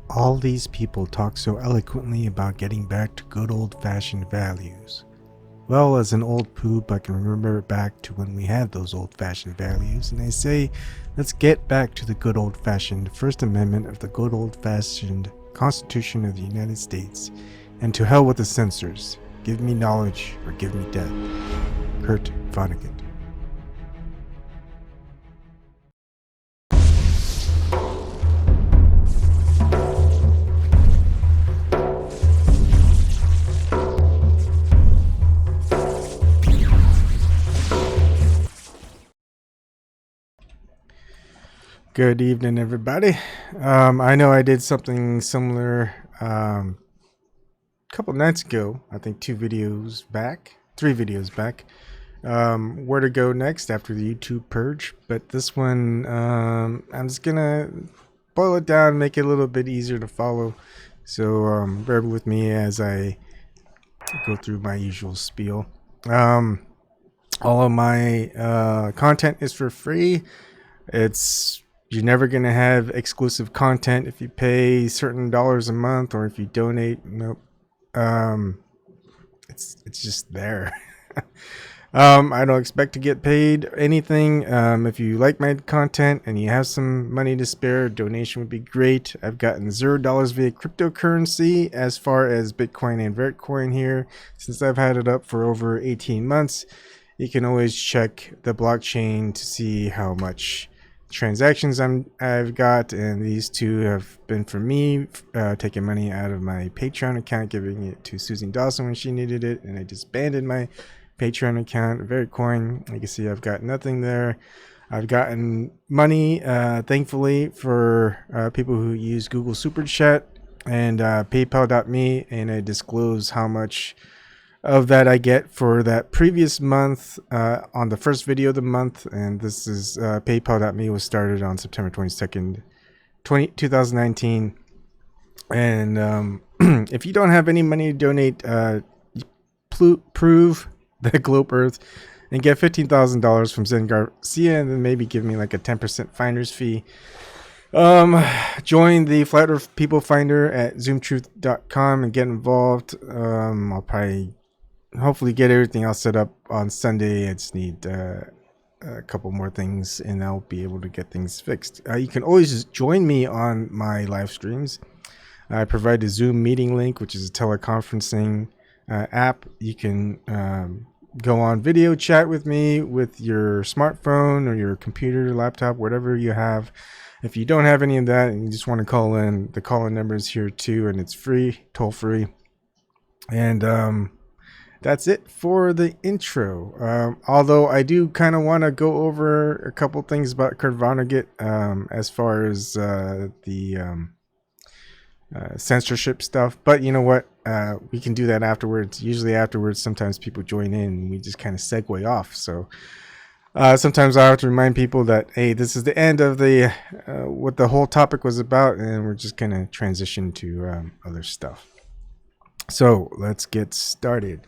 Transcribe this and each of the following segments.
All these people talk so eloquently about getting back to good old-fashioned values. Well, as an old poop, I can remember back to when we had those old-fashioned values, and I say, let's get back to the good old-fashioned First Amendment of the good old-fashioned Constitution of the United States, and to hell with the censors. Give me knowledge or give me death. Kurt Vonnegut. Good evening, everybody. I know I did something similar a couple nights ago. I think 3 videos back. Where to go next after the YouTube purge. But this one, I'm just gonna boil it down, make it a little bit easier to follow. So bear with me as I go through my usual spiel. All of my content is for free. You're never going to have exclusive content if you pay certain dollars a month or if you donate. Nope. It's just there. I don't expect to get paid anything. If you like my content and you have some money to spare, a donation would be great. I've gotten $0 via cryptocurrency as far as Bitcoin and Vertcoin here since I've had it up for over 18 months. You can always check the blockchain to see how much transactions I've got, and these two have been for me, taking money out of my Patreon account, giving it to Susan Dawson when she needed it, and I disbanded my Patreon account. Vertcoin, you can see I've got nothing there. I've gotten money, thankfully, for people who use Google Super Chat and PayPal.me, and I disclose how much of that I get for that previous month on the first video of the month. And this is PayPal.me was started on September 22nd, 2019. And if you don't have any money to donate, prove the globe Earth and get $15,000 from Zen Garcia, and then maybe give me like a 10% finder's fee. Join the Flat Earth People Finder at zoomtruth.com and get involved. I'll probably hopefully get everything else set up on Sunday. I just need a couple more things and I'll be able to get things fixed. You can always just join me on my live streams. I provide a Zoom meeting link, which is a teleconferencing app. You can go on video chat with me with your smartphone or your computer, laptop, whatever you have. If you don't have any of that and you just want to call in, the call-in number is here too, and it's free, toll free. And that's it for the intro. Although I do kind of want to go over a couple things about Kurt Vonnegut as far as the censorship stuff. But you know what? We can do that afterwards. Usually afterwards, sometimes people join in and we just kind of segue off. So sometimes I have to remind people that, hey, this is the end of the what the whole topic was about, and we're just going to transition to other stuff. So let's get started.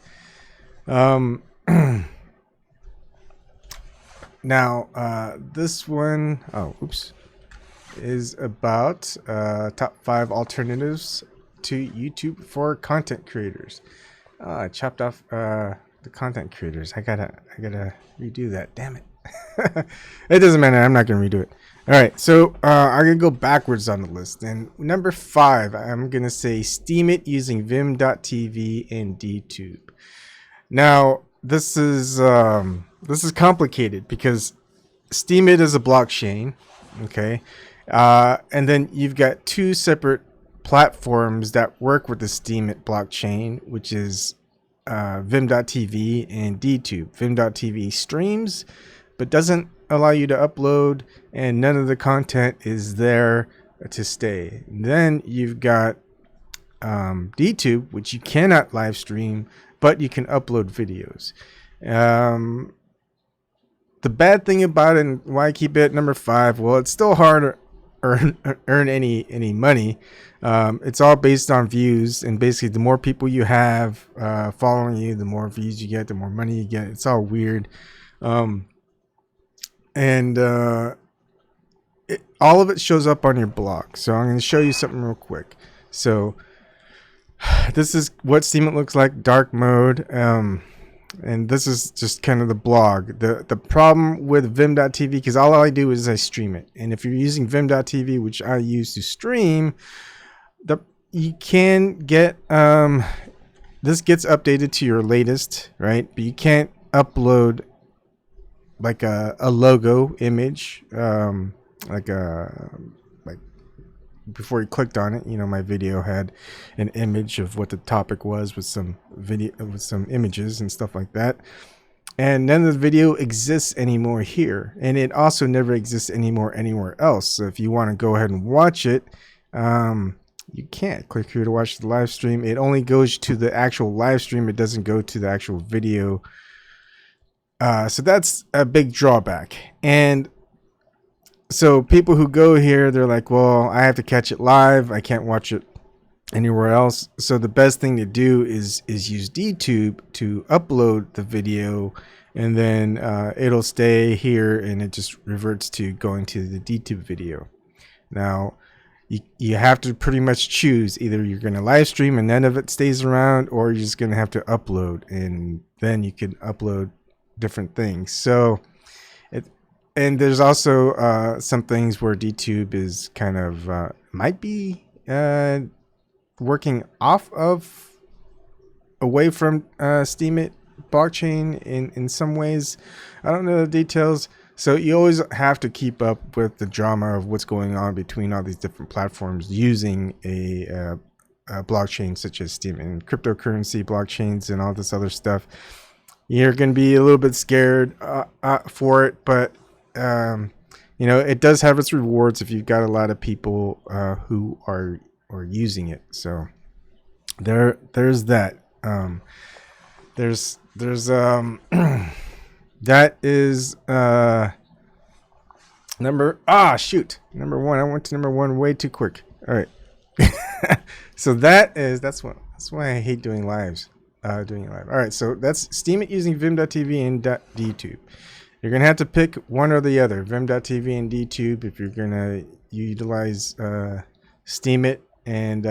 Now, this one, is about top 5 alternatives to YouTube for content creators. I chopped off the content creators. I gotta redo that. Damn it. It doesn't matter. I'm not gonna redo it. All right, so I'm gonna go backwards on the list. And number 5, I'm gonna say Steam it using Vim.tv and DTube. Now, this is complicated because Steemit is a blockchain, okay, and then you've got 2 separate platforms that work with the Steemit blockchain, which is Vim.tv and DTube. Vim.tv streams, but doesn't allow you to upload, and none of the content is there to stay. And then you've got DTube, which you cannot live stream, but you can upload videos. The bad thing about it, and why I keep it at number 5, well, it's still hard to earn any money. It's all based on views, and basically the more people you have following you, the more views you get, the more money you get. It's all weird. all of it shows up on your blog. So I'm going to show you something real quick. So this is what Steemit looks like, dark mode. And this is just kind of the blog. The problem with Vim.tv, because all I do is I stream it. And if you're using Vim.tv, which I use to stream, you can get this gets updated to your latest, right? But you can't upload like a logo image, like before you clicked on it, you know, my video had an image of what the topic was with some images and stuff like that. And none of the video exists anymore here, and it also never exists anymore anywhere else. So if you want to go ahead and watch it, you can't click here to watch the live stream. It only goes to the actual live stream. It doesn't go to the actual video. So that's a big drawback. And so people who go here, they're like, well, I have to catch it live. I can't watch it anywhere else. So the best thing to do is use DTube to upload the video, and then it'll stay here and it just reverts to going to the DTube video. Now, you have to pretty much choose. Either you're going to live stream and none of it stays around, or you're just going to have to upload, and then you can upload different things. So and there's also some things where DTube is kind of might be working away from Steemit blockchain in some ways. I don't know the details. So you always have to keep up with the drama of what's going on between all these different platforms using a blockchain such as Steemit and cryptocurrency blockchains and all this other stuff. You're going to be a little bit scared for it, but you know, it does have its rewards if you've got a lot of people who are using it. So there's that. There's that is number one. I went to number one way too quick. All right. So that's why I hate doing lives. All right, so that's Steemit using Vim.tv and DTube. You're gonna have to pick one or the other, Vim.tv and DTube, if you're gonna utilize Steemit. And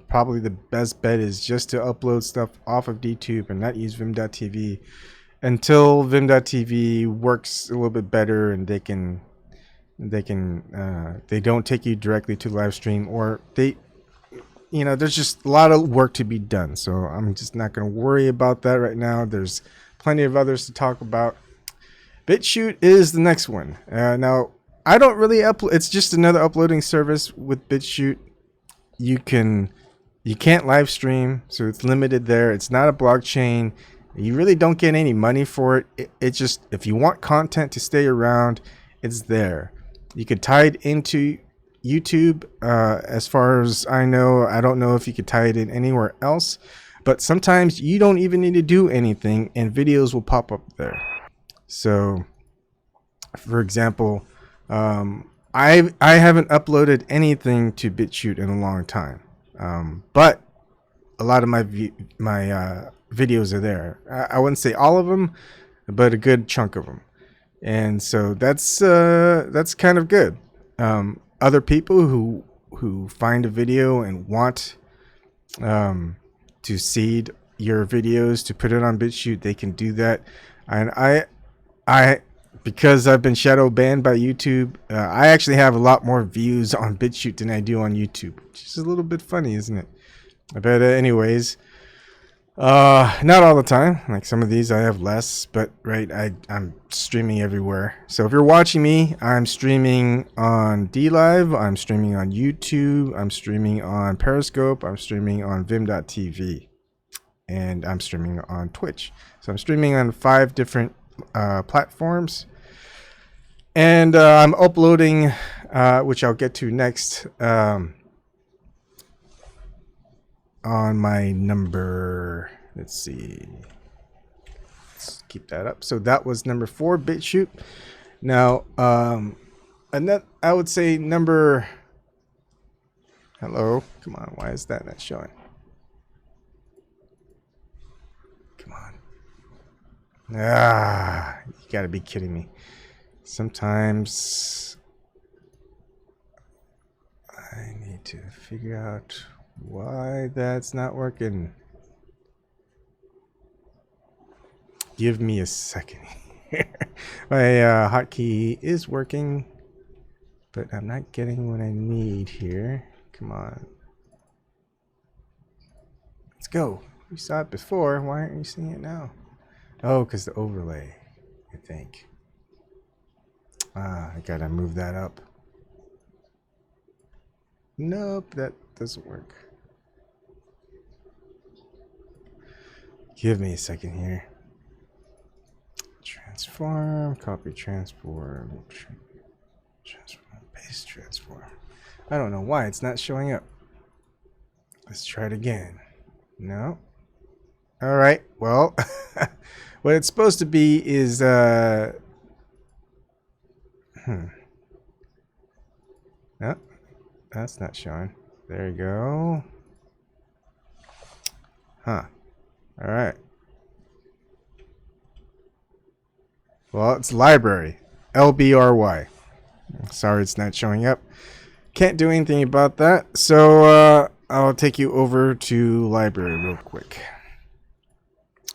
probably the best bet is just to upload stuff off of DTube and not use Vim.tv until Vim.tv works a little bit better and they don't take you directly to live stream, or there's just a lot of work to be done. So I'm just not going to worry about that right now. There's plenty of others to talk about. BitChute is the next one. Now, I don't really upload. It's just another uploading service with BitChute. You can't live stream, so it's limited there. It's not a blockchain. You really don't get any money for it. It's just, if you want content to stay around, it's there. You could tie it into YouTube. As far as I know, I don't know if you could tie it in anywhere else, but sometimes you don't even need to do anything and videos will pop up there. So for example, I haven't uploaded anything to BitChute in a long time, but a lot of my videos are there. I wouldn't say all of them, but a good chunk of them, and so that's kind of good. Other people who find a video and want to seed your videos to put it on BitChute, they can do that. And I because I've been shadow banned by YouTube, I actually have a lot more views on BitChute than I do on YouTube, which is a little bit funny, isn't it? But anyways, not all the time. Like some of these I have less, but right, I'm streaming everywhere. So if you're watching me, I'm streaming on DLive, I'm streaming on YouTube, I'm streaming on Periscope, I'm streaming on Vim.tv, and I'm streaming on Twitch. So I'm streaming on 5 different platforms, and I'm uploading, which I'll get to next, on my number, let's see, let's keep that up. So that was number 4, BitChute. Now and that, I would say number, hello, come on, why is that not showing? Come on, you gotta be kidding me. Sometimes need to figure out why that's not working. Give me a second here. My hotkey is working, but I'm not getting what I need here. Come on. Let's go. We saw it before. Why aren't you seeing it now? Oh, because the overlay, I think. I gotta move that up. Nope, that doesn't work. Give me a second here. Transform, copy, transform, transform, paste, transform. I don't know why it's not showing up. Let's try it again. No. All right. Well, what it's supposed to be is no, that's not showing. There you go. Huh. All right. Well, it's library. LBRY. Sorry it's not showing up. Can't do anything about that. So I'll take you over to library real quick.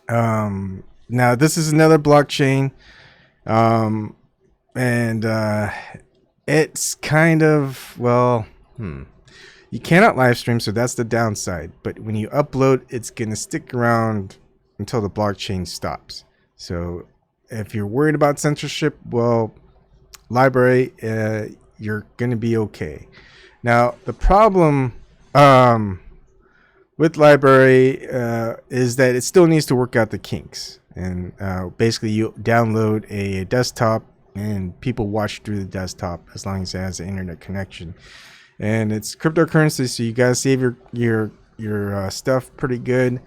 Now this is another blockchain. And it's kind of, well, you cannot live stream, so that's the downside. But when you upload, it's going to stick around until the blockchain stops. So if you're worried about censorship, well, library, you're going to be okay. Now, the problem with library is that it still needs to work out the kinks. And basically, you download a desktop, and people watch through the desktop as long as it has an internet connection. And it's cryptocurrency, so you gotta save your stuff pretty good.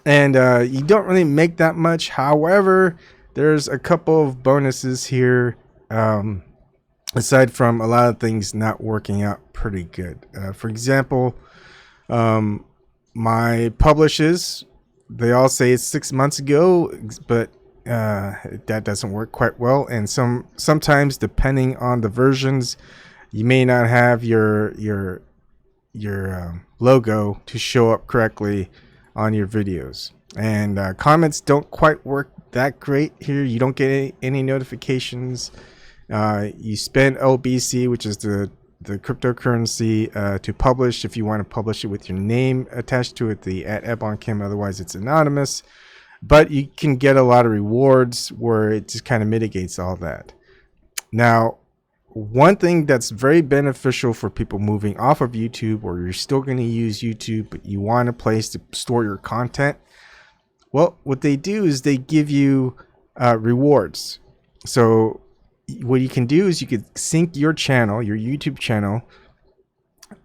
And you don't really make that much. However, there's a couple of bonuses here, aside from a lot of things not working out pretty good. For example, my publishes, they all say it's 6 months ago, but that doesn't work quite well. And sometimes, depending on the versions, you may not have your logo to show up correctly on your videos. And comments don't quite work that great here. You don't get any notifications. You spend LBC, which is the cryptocurrency, to publish. If you want to publish it with your name attached to it, the @ebonkim, otherwise it's anonymous. But you can get a lot of rewards where it just kind of mitigates all that. Now, one thing that's very beneficial for people moving off of YouTube, or you're still going to use YouTube, but you want a place to store your content, well, what they do is they give you rewards. So what you can do is you could sync your channel, your YouTube channel,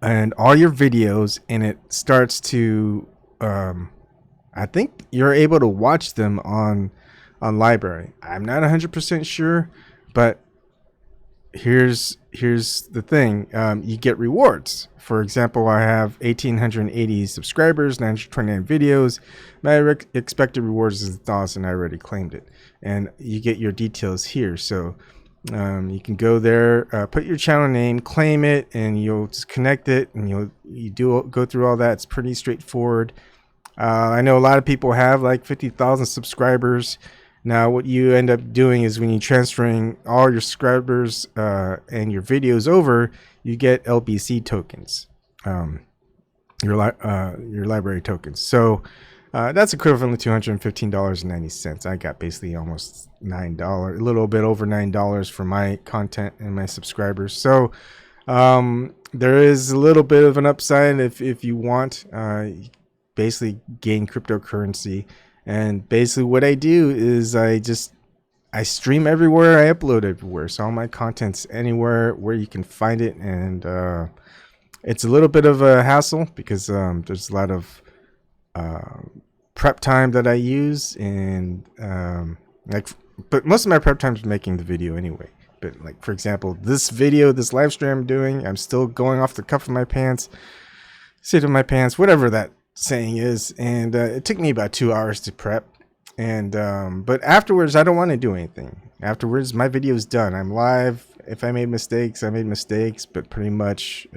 and all your videos, and it starts to I think you're able to watch them on library. I'm not 100% sure, but here's the thing. You get rewards. For example, I have 1,880 subscribers, 929 videos. My expected rewards is 1,000. I already claimed it, and you get your details here. So you can go there, put your channel name, claim it, and you'll just connect it, and you go through all that. It's pretty straightforward. I know a lot of people have like 50,000 subscribers. Now, what you end up doing is when you're transferring all your subscribers and your videos over, you get LBC tokens, your library tokens. So that's equivalent to $215.90. I got basically almost $9, a little bit over $9 for my content and my subscribers. So there is a little bit of an upside if you want. Basically gain cryptocurrency. And basically what I do is I stream everywhere, I upload everywhere, so all my content's anywhere where you can find it. And it's a little bit of a hassle because there's a lot of prep time that I use, and but most of my prep time is making the video anyway. But like, for example, this live stream I'm doing, I'm still going off the cuff of my pants, seat of my pants, whatever that saying is. And it took me about 2 hours to prep. And but afterwards, I don't want to do anything. Afterwards, my video is done. I'm live. If I made mistakes, I made mistakes. But pretty much,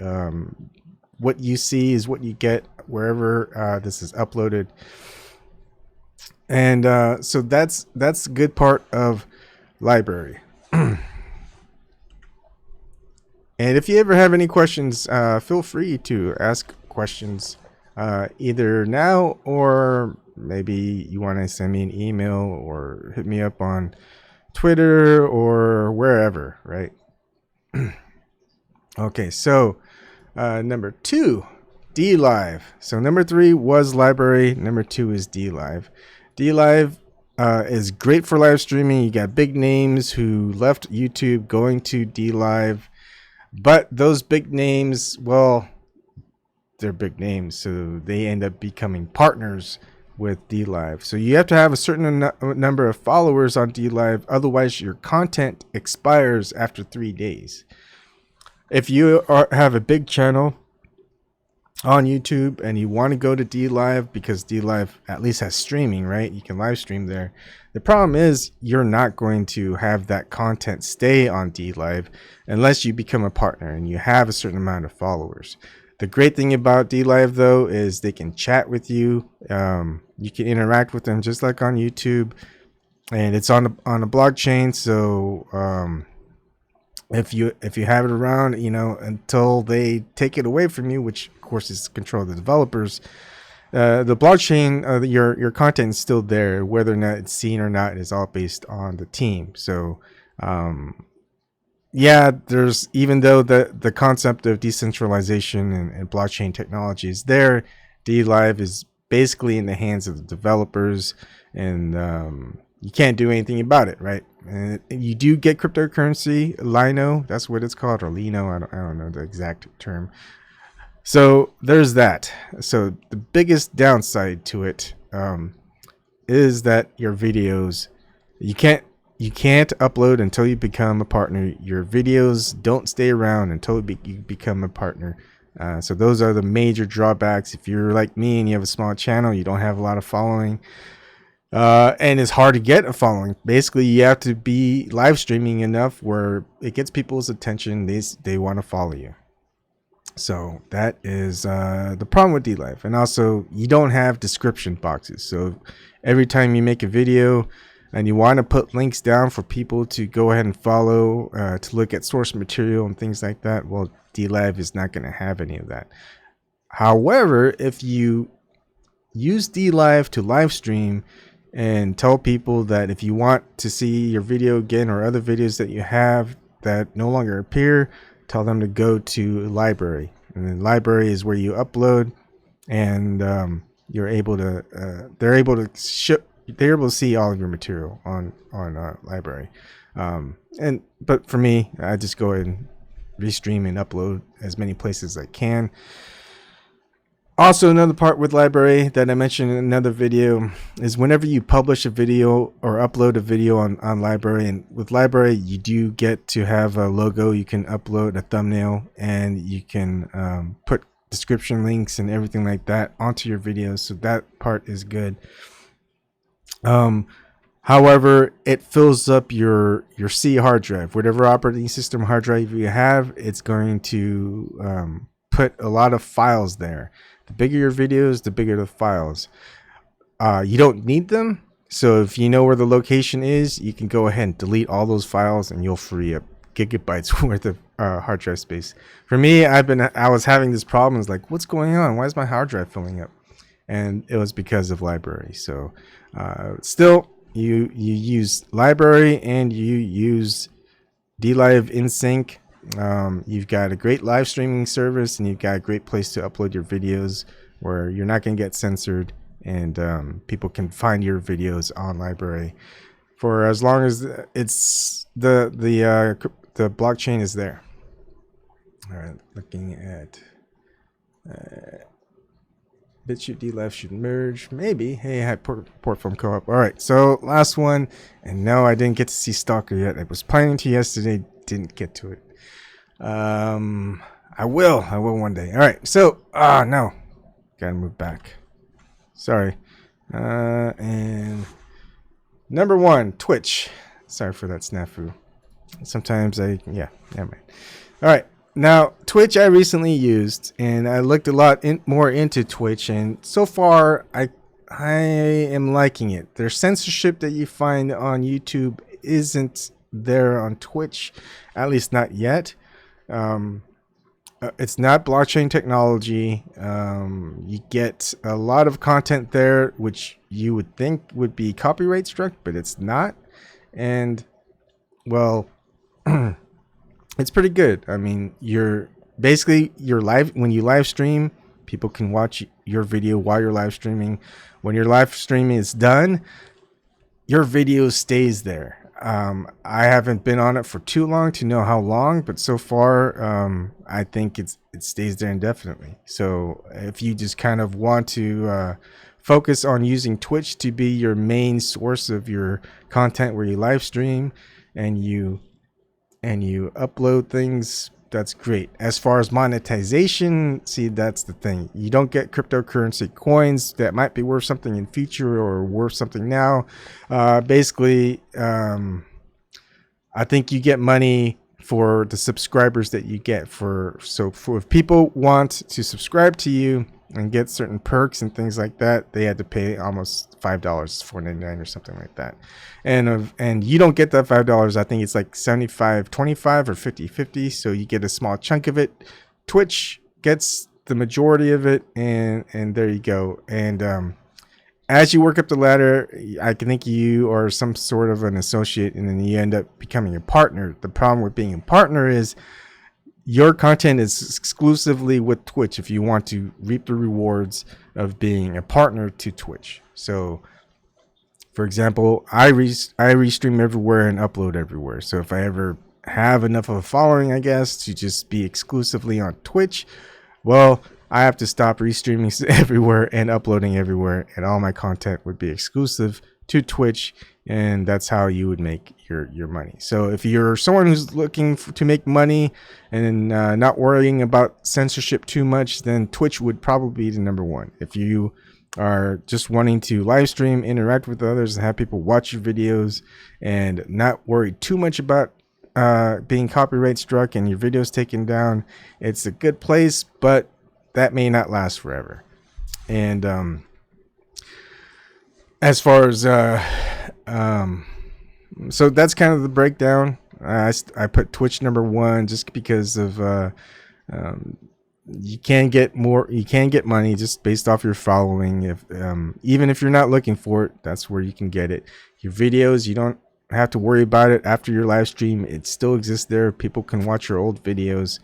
what you see is what you get wherever this is uploaded. And so that's a good part of LBRY. And if you ever have any questions, feel free to ask questions either now, or maybe you want to send me an email or hit me up on Twitter or wherever, right? Okay, so number 2, DLive. So number 3 was LBRY. Number 2 is DLive. DLive is great for live streaming. You got big names who left YouTube going to DLive. But those big names, well, they're big names, so they end up becoming partners with DLive. So you have to have a certain number of followers on DLive, otherwise your content expires after 3 days. If you have a big channel on YouTube and you want to go to DLive, because DLive at least has streaming, right? You can live stream there. The problem is you're not going to have that content stay on DLive unless you become a partner and you have a certain amount of followers. The great thing about DLive, though, is they can chat with you. You can interact with them just like on YouTube, and it's on a blockchain. So if you have it around, you know, until they take it away from you, which of course is control of the developers, the blockchain, your content is still there. Whether or not it's seen or not is all based on the team. So yeah, there's, even though the concept of decentralization and blockchain technology is there, DLive is basically in the hands of the developers, and you can't do anything about it, right? And you do get cryptocurrency, Lino, that's what it's called, or Lino, I don't know the exact term. So there's that. So the biggest downside to it is that your videos, you can't upload until you become a partner. Your videos don't stay around until you become a partner. So those are the major drawbacks. If you're like me and you have a small channel, you don't have a lot of following, and it's hard to get a following. Basically, you have to be live streaming enough where it gets people's attention. They want to follow you. So that is the problem with DLive. And also, you don't have description boxes. So every time you make a video and you want to put links down for people to go ahead and follow, to look at source material and things like that, well, DLive is not going to have any of that. However, if you use DLive to live stream and tell people that if you want to see your video again or other videos that you have that no longer appear, tell them to go to LBRY. And then LBRY is where you upload, and you're able to they're able to see all of your material on LBRY. But for me, I just go ahead and restream and upload as many places as I can. Also, another part with LBRY that I mentioned in another video is whenever you publish a video or upload a video on LBRY, and with LBRY you do get to have a logo, you can upload a thumbnail, and you can put description links and everything like that onto your videos, so that part is good. However, it fills up your C hard drive. Whatever operating system hard drive you have, it's going to put a lot of files there. The bigger your videos, the bigger the files. You don't need them, so if you know where the location is, you can go ahead and delete all those files, and you'll free up gigabytes worth of hard drive space. For me, I was having this problem. It's like, what's going on? Why is my hard drive filling up? And it was because of LBRY. So still, you use LBRY and you use DLive in sync. You've got a great live streaming service, and you've got a great place to upload your videos where you're not going to get censored, and people can find your videos on LBRY for as long as it's the blockchain is there. All right, looking at BitChute DLive should merge, maybe. Hey, I had port from co-op. All right, so last one, and no, I didn't get to see Stalker yet. I was planning to yesterday, didn't get to it. I will one day. All right, so no, gotta move back. Sorry. And number 1, Twitch. Sorry for that snafu. Sometimes never mind. All right. Now, Twitch I recently used, and I looked a lot more into Twitch, and so far I am liking it. Their censorship that you find on YouTube isn't there on Twitch, at least not yet. Um, it's not blockchain technology. You get a lot of content there, which you would think would be copyright struck, but it's not. And well, it's pretty good. I mean, you're live when you live stream. People can watch your video while you're live streaming. When your live streaming is done, your video stays there. I haven't been on it for too long to know how long, but so far, I think it stays there indefinitely. So if you just kind of want to focus on using Twitch to be your main source of your content, where you live stream and you upload things, that's great. As far as monetization, see, that's the thing. You don't get cryptocurrency coins that might be worth something in future or worth something now. Basically, I think you get money for the subscribers that you get. So if people want to subscribe to you and get certain perks and things like that, they had to pay almost $5, $4.99 or something like that. And you don't get that $5. I think it's like 75-25 or 50-50. So you get a small chunk of it. Twitch gets the majority of it, and there you go. And as you work up the ladder, I think you are some sort of an associate, and then you end up becoming a partner. The problem with being a partner is your content is exclusively with Twitch if you want to reap the rewards of being a partner to Twitch. So, for example, I restream everywhere and upload everywhere. So if I ever have enough of a following, I guess, to just be exclusively on Twitch, well, I have to stop restreaming everywhere and uploading everywhere, and all my content would be exclusive to Twitch, and that's how you would make your money. So if you're someone who's looking to make money and not worrying about censorship too much, then Twitch would probably be the number one. If you are just wanting to live stream, interact with others, and have people watch your videos and not worry too much about being copyright struck and your videos taken down, it's a good place, but that may not last forever. And as far as so that's kind of the breakdown. I put Twitch number one just because of you can get money just based off your following. If even if you're not looking for it, that's where you can get it. Your videos, you don't have to worry about it after your live stream. It still exists there. People can watch your old videos.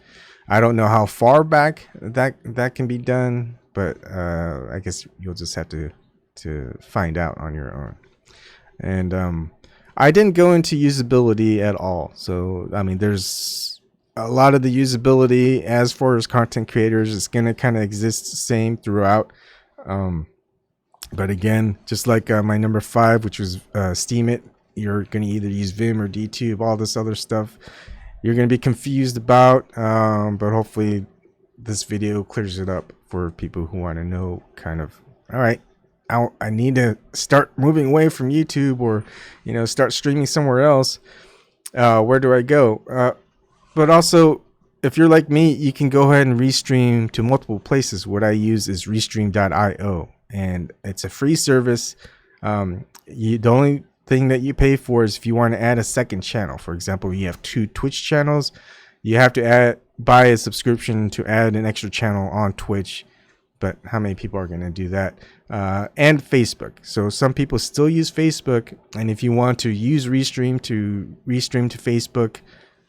I don't know how far back that can be done, but I guess you'll just have to find out on your own. And I didn't go into usability at all. So I mean, there's a lot of the usability as far as content creators is going to kind of exist the same throughout. But again, just like my number 5, which was Steam It, you're going to either use Vim or DTube, all this other stuff you're going to be confused about, but hopefully this video clears it up for people who want to know kind of, all right, I need to start moving away from YouTube, or start streaming somewhere else. Where do I go? But also, if you're like me, you can go ahead and restream to multiple places. What I use is restream.io, and it's a free service. The only thing that you pay for is if you want to add a second channel. For example, you have 2 Twitch channels, you have to buy a subscription to add an extra channel on Twitch. But how many people are going to do that? And Facebook. So some people still use Facebook, and if you want to use restream to Facebook,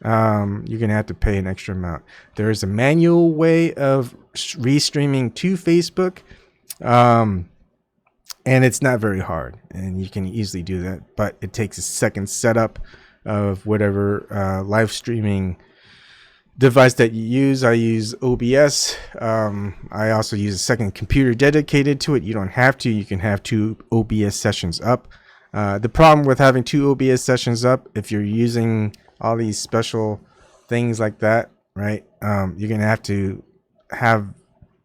you're going to have to pay an extra amount. There is a manual way of restreaming to Facebook, and it's not very hard, and you can easily do that, but it takes a second setup of whatever live streaming device that you use. I use OBS. I also use a second computer dedicated to it. You don't have to. You can have 2 OBS sessions up. The problem with having 2 OBS sessions up, if you're using all these special things like that, right, you're going to have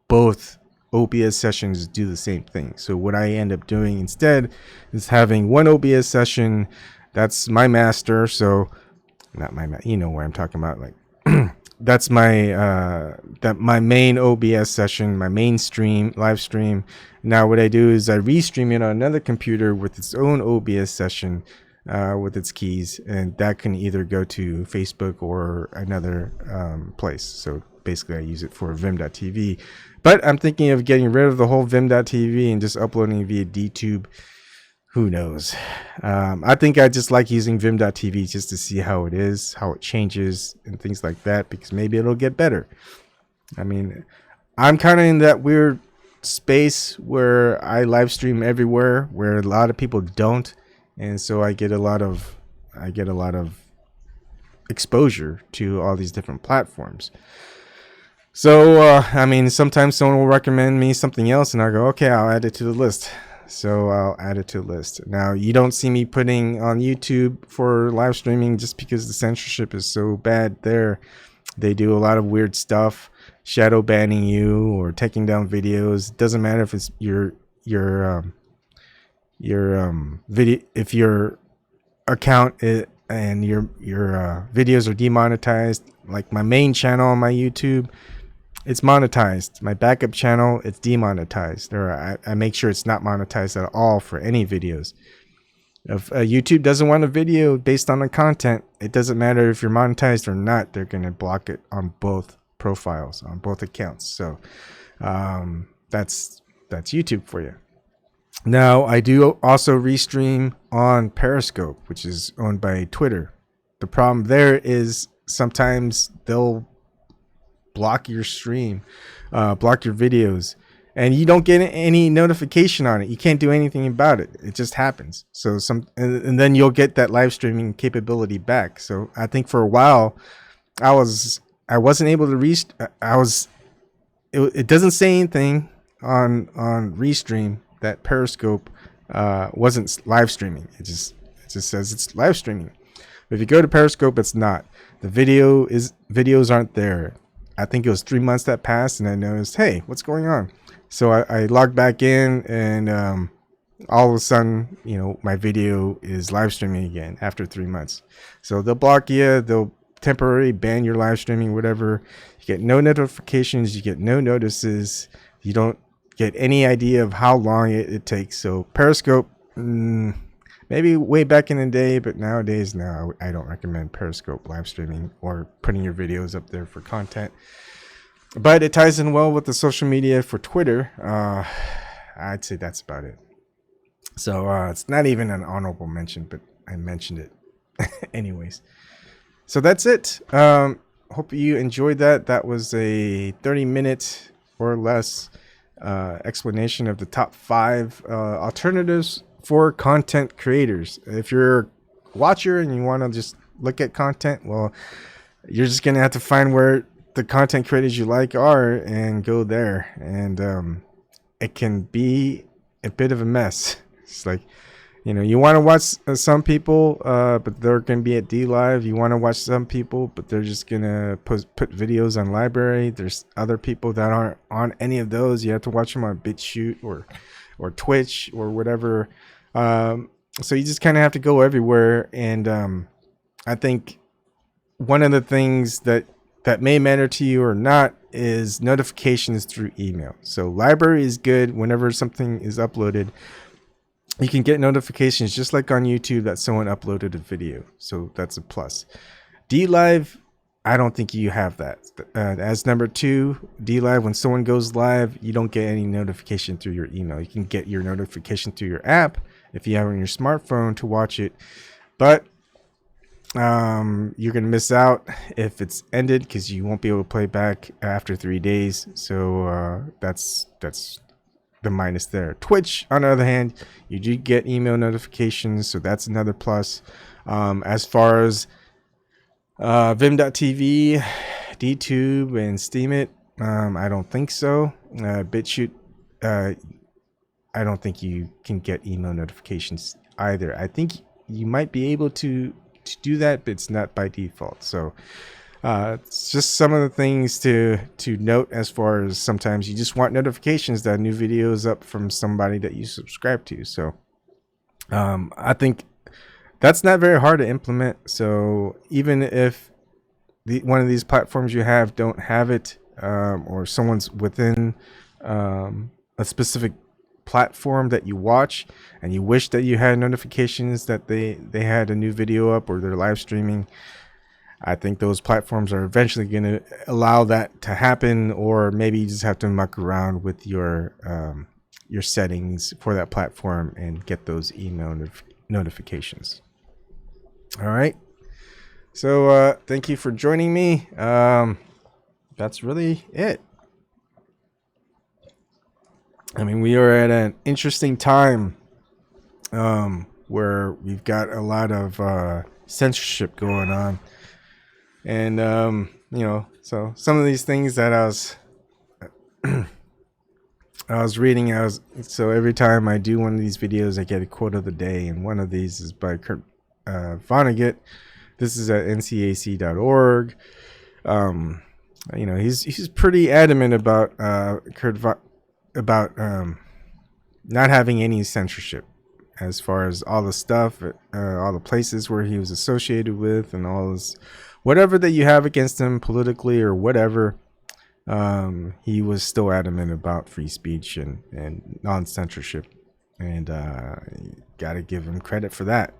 both OBS sessions do the same thing. So what I end up doing instead is having one OBS session. That's my master. So not my, you know what I'm talking about, like that's my my main OBS session, my main stream, live stream. Now what I do is I restream it on another computer with its own OBS session with its keys, and that can either go to Facebook or another place. So basically I use it for Vim.tv, but I'm thinking of getting rid of the whole Vim.tv and just uploading via DTube. Who knows? I think I just like using Vim.tv just to see how it is, how it changes and things like that, because maybe it'll get better. I mean, I'm kind of in that weird space where I live stream everywhere where a lot of people don't, and so I get a lot of exposure to all these different platforms. So I mean, sometimes someone will recommend me something else and I go, okay, I'll add it to the list. So I'll add it to the list. Now, you don't see me putting on YouTube for live streaming just because the censorship is so bad there. They do a lot of weird stuff, shadow banning you or taking down videos. It doesn't matter if it's your video, if your account and your videos are demonetized. Like my main channel on my YouTube, it's monetized. My backup channel, it's demonetized. Or I make sure it's not monetized at all for any videos. If YouTube doesn't want a video based on the content, it doesn't matter if you're monetized or not. They're going to block it on both profiles, on both accounts. So that's YouTube for you. Now, I do also restream on Periscope, which is owned by Twitter. The problem there is sometimes they'll block your stream, block your videos, and you don't get any notification on it. You can't do anything about it. It just happens. So and then you'll get that live streaming capability back. So I think for a while I wasn't able to it doesn't say anything on Restream that Periscope wasn't live streaming. It just says it's live streaming. But if you go to Periscope, it's not. The videos aren't there. I think it was 3 months that passed, and I noticed, hey, what's going on? So I logged back in, and all of a sudden, my video is live streaming again after 3 months. So they'll block you. They'll temporarily ban your live streaming, whatever. You get no notifications. You get no notices. You don't get any idea of how long it takes. So Periscope, maybe way back in the day, but nowadays, no, I don't recommend Periscope live streaming or putting your videos up there for content. But it ties in well with the social media for Twitter. I'd say that's about it. So it's not even an honorable mention, but I mentioned it anyways. So that's it. Hope you enjoyed that. That was a 30-minute or less explanation of the top 5 alternatives for content creators. If you're a watcher and you want to just look at content, well, you're just going to have to find where the content creators you like are and go there. And it can be a bit of a mess. It's like, you want to watch some people, but they're going to be at DLive. You want to watch some people, but they're just going to put videos on LBRY. There's other people that aren't on any of those. You have to watch them on BitChute or Twitch or whatever. So you just kind of have to go everywhere. And I think one of the things that may matter to you or not is notifications through email. So LBRY is good. Whenever something is uploaded, you can get notifications just like on YouTube that someone uploaded a video. So that's a plus. DLive, I don't think you have that. As number 2, DLive, when someone goes live, you don't get any notification through your email. You can get your notification through your app if you have it on your smartphone to watch it. But you're going to miss out if it's ended because you won't be able to play back after 3 days. So that's the minus there. Twitch, on the other hand, you do get email notifications, so that's another plus. As far as Vim.tv, DTube, and Steemit, I don't think so. BitChute, I don't think you can get email notifications either. I think you might be able to do that, but it's not by default. So it's just some of the things to note, as far as sometimes you just want notifications that a new video is up from somebody that you subscribe to. So I think that's not very hard to implement. So even if one of these platforms you don't have it, or someone's within a specific platform that you watch and you wish that you had notifications that they had a new video up or they're live streaming, I think those platforms are eventually going to allow that to happen, or maybe you just have to muck around with your settings for that platform and get those email notifications. All right. So thank you for joining me. That's really it. I mean, we are at an interesting time where we've got a lot of censorship going on. And, so some of these things that I was reading, so every time I do one of these videos, I get a quote of the day. And one of these is by Vonnegut. This is at ncac.org. He's pretty adamant about not having any censorship as far as all the stuff, all the places where he was associated with, and all this, whatever that you have against him politically or whatever. He was still adamant about free speech and non-censorship, and got to give him credit for that.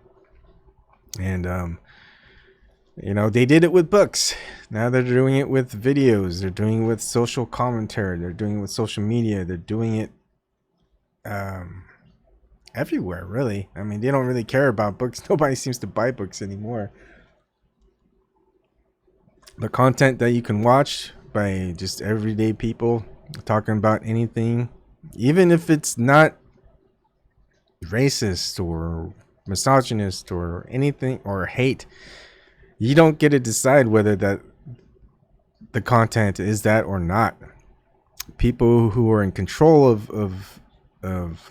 And they did it with books. Now they're doing it with videos. They're doing it with social commentary. They're doing it with social media. They're doing it everywhere, really. I mean, they don't really care about books. Nobody seems to buy books anymore. The content that you can watch by just everyday people talking about anything, even if it's not racist or misogynist or anything, or hate, you don't get to decide whether that the content is that or not. People who are in control of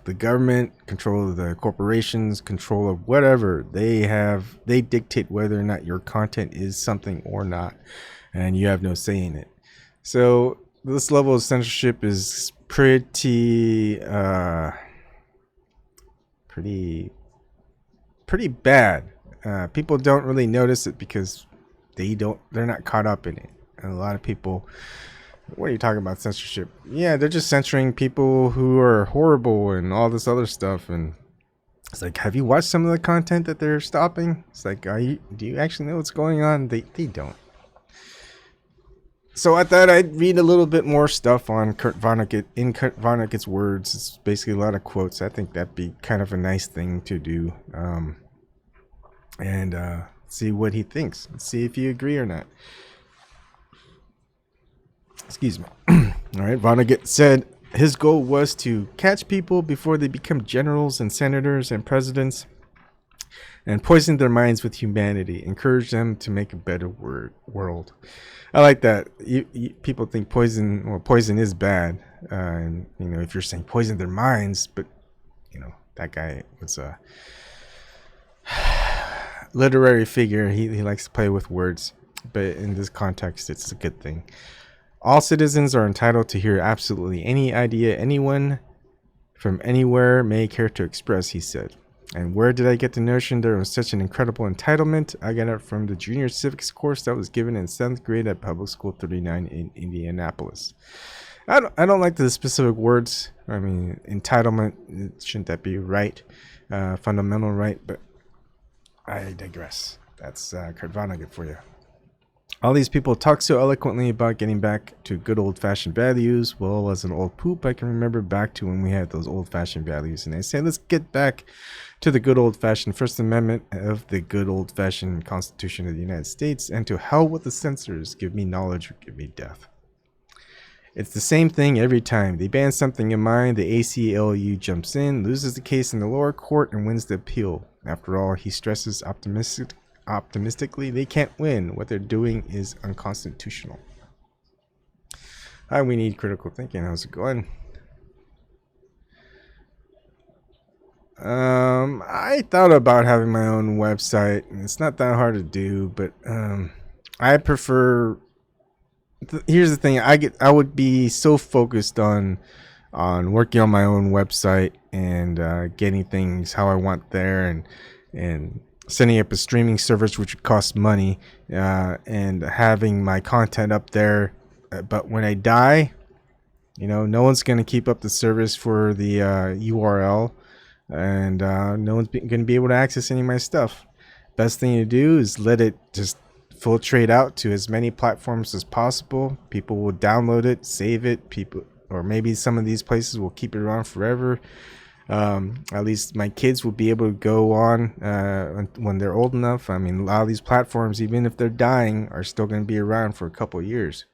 the government, control of the corporations, control of whatever, they dictate whether or not your content is something or not, and you have no say in it. So this level of censorship is pretty bad. People don't really notice it because they're not caught up in it. And a lot of people, what are you talking about censorship? Yeah, they're just censoring people who are horrible and all this other stuff. And it's like, have you watched some of the content that they're stopping? It's like, do you actually know what's going on? They don't. So I thought I'd read a little bit more stuff on Kurt Vonnegut. In Kurt Vonnegut's words, it's basically a lot of quotes. I think that'd be kind of a nice thing to do. And see what he thinks. See if you agree or not. Excuse me. All right. Vonnegut said his goal was to catch people before they become generals and senators and presidents, and poison their minds with humanity, encourage them to make a better world. I like that. People think poison is bad. And, if you're saying poison their minds, but, that guy was a literary figure. He likes to play with words, but in this context, it's a good thing. All citizens are entitled to hear absolutely any idea anyone from anywhere may care to express, he said. And where did I get the notion there was such an incredible entitlement? I got it from the junior civics course that was given in 7th grade at Public School 39 in Indianapolis. I don't like the specific words. I mean, entitlement, shouldn't that be right? Fundamental right, but I digress. That's Kurt Vonnegut for you. All these people talk so eloquently about getting back to good old-fashioned values. Well, as an old poop, I can remember back to when we had those old-fashioned values. And they say, let's get back to the good old-fashioned First Amendment of the good old-fashioned Constitution of the United States. And to hell with the censors. Give me knowledge or give me death. It's the same thing every time. They ban something in mine, the ACLU jumps in, loses the case in the lower court, and wins the appeal. After all, he stresses optimistically, they can't win. What they're doing is unconstitutional. We need critical thinking. How's it going? I thought about having my own website, and it's not that hard to do, but I prefer. Here's the thing: I would be so focused on working on my own website and getting things how I want there, and setting up a streaming service, which would cost money, and having my content up there. But when I die, no one's going to keep up the service for the URL, and no one's going to be able to access any of my stuff. Best thing to do is let it just filtrate out to as many platforms as possible. People will download it, save it. Or maybe some of these places will keep it around forever. At least my kids will be able to go on when they're old enough. I mean, a lot of these platforms, even if they're dying, are still going to be around for a couple of years.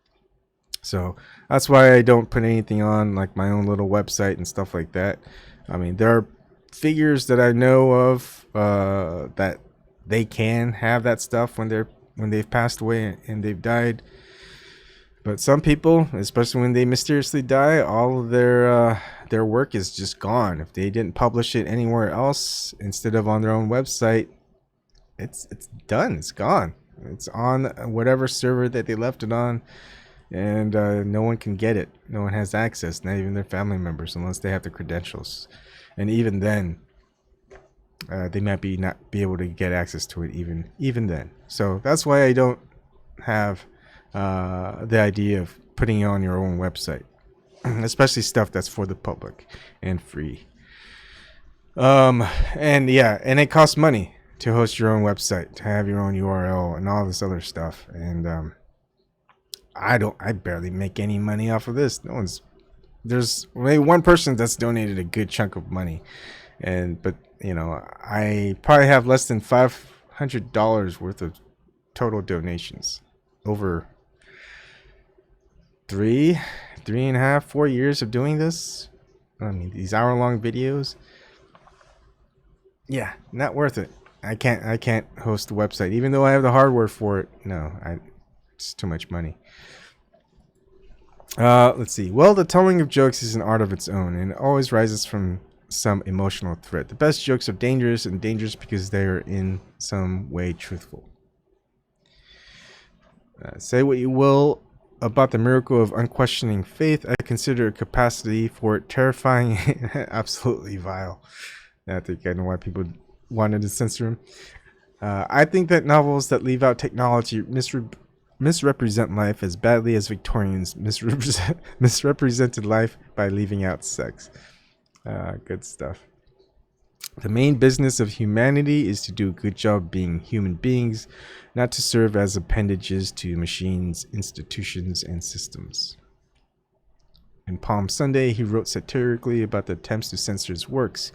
So that's why I don't put anything on, like my own little website and stuff like that. I mean, there are figures that I know of that they can have that stuff when they've passed away and they've died. But some people, especially when they mysteriously die, all of their work is just gone. If they didn't publish it anywhere else instead of on their own website, it's done. It's gone. It's on whatever server that they left it on, and no one can get it. No one has access, not even their family members, unless they have the credentials. And even then, they might not be able to get access to it even then. So that's why I don't have the idea of putting it on your own website, especially stuff that's for the public and free. And it costs money to host your own website, to have your own URL and all this other stuff. And I barely make any money off of this. There's only one person that's donated a good chunk of money, but I probably have less than $500 worth of total donations over 3.5, 4 years of doing this. I mean, these hour-long videos. Yeah, not worth it. I can't host a website, even though I have the hardware for it. No, it's too much money. Let's see. Well, the telling of jokes is an art of its own, and it always rises from some emotional threat. The best jokes are dangerous because they are in some way truthful. Say what you will about the miracle of unquestioning faith, I consider a capacity for it terrifying and absolutely vile. I think I know why people wanted to censor him. I think that novels that leave out technology misrepresent life as badly as Victorians misrepresented life by leaving out sex. Good stuff. The main business of humanity is to do a good job being human beings, not to serve as appendages to machines, institutions, and systems. In Palm Sunday, he wrote satirically about the attempts to censor his works.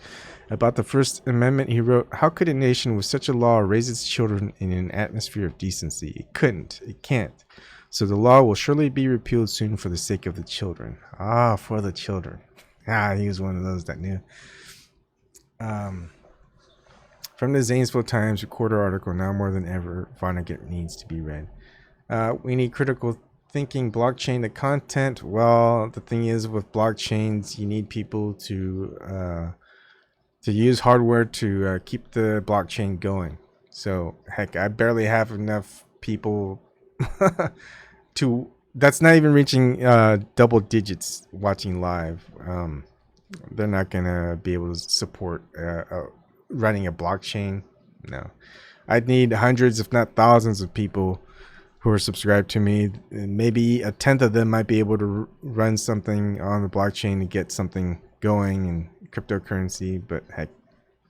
About the First Amendment, he wrote, "How could a nation with such a law raise its children in an atmosphere of decency? It couldn't. It can't. So the law will surely be repealed soon for the sake of the children." Ah, for the children. He was one of those that knew. From the Zanesville Times Recorder article, now more than ever, Vonnegut needs to be read. We need critical thinking. Blockchain, the content. Well, the thing is, with blockchains, you need people to use hardware to keep the blockchain going. So, heck, I barely have enough people that's not even reaching double digits watching live. They're not gonna be able to support running a blockchain. No, I'd need hundreds, if not thousands, of people who are subscribed to me. Maybe a tenth of them might be able to run something on the blockchain to get something going in cryptocurrency. But heck,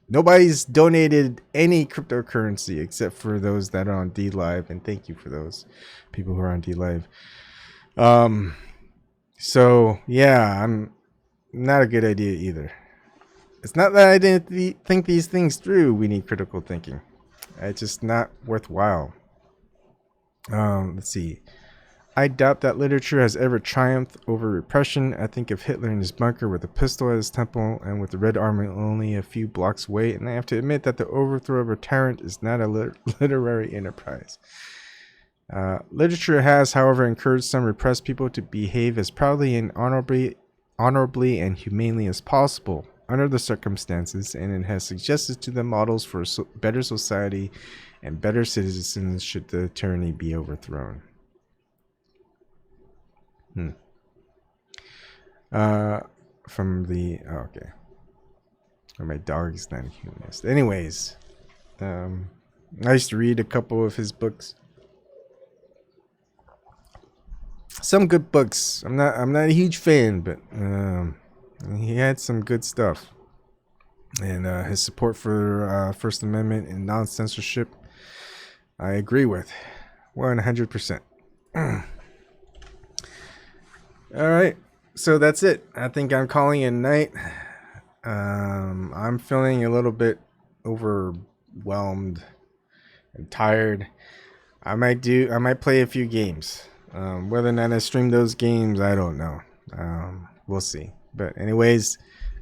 nobody's donated any cryptocurrency except for those that are on DLive, and thank you for those people who are on DLive. So yeah, I'm not a good idea either. It's not that I didn't think these things through. We need critical thinking. It's just not worthwhile. Let's see. I doubt that literature has ever triumphed over repression. I think of Hitler in his bunker with a pistol at his temple and with the Red Army only a few blocks away, and I have to admit that the overthrow of a tyrant is not a literary enterprise. Literature has, however, encouraged some repressed people to behave as proudly and honorably and humanely as possible under the circumstances, and it has suggested to them models for a better society and better citizens should the tyranny be overthrown. From the okay. Oh, my dog is not a humanist. Anyways, I used to read a couple of his books. Some good books. I'm not a huge fan, but he had some good stuff. And his support for First Amendment and non-censorship, I agree with 100%. All right, so that's it. I think I'm calling it a night. I'm feeling a little bit overwhelmed and tired. I might play a few games. Whether or not I stream those games, I don't know. We'll see. But anyways,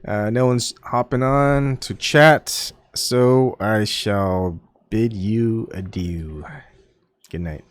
no one's hopping on to chat, so I shall bid you adieu. Good night.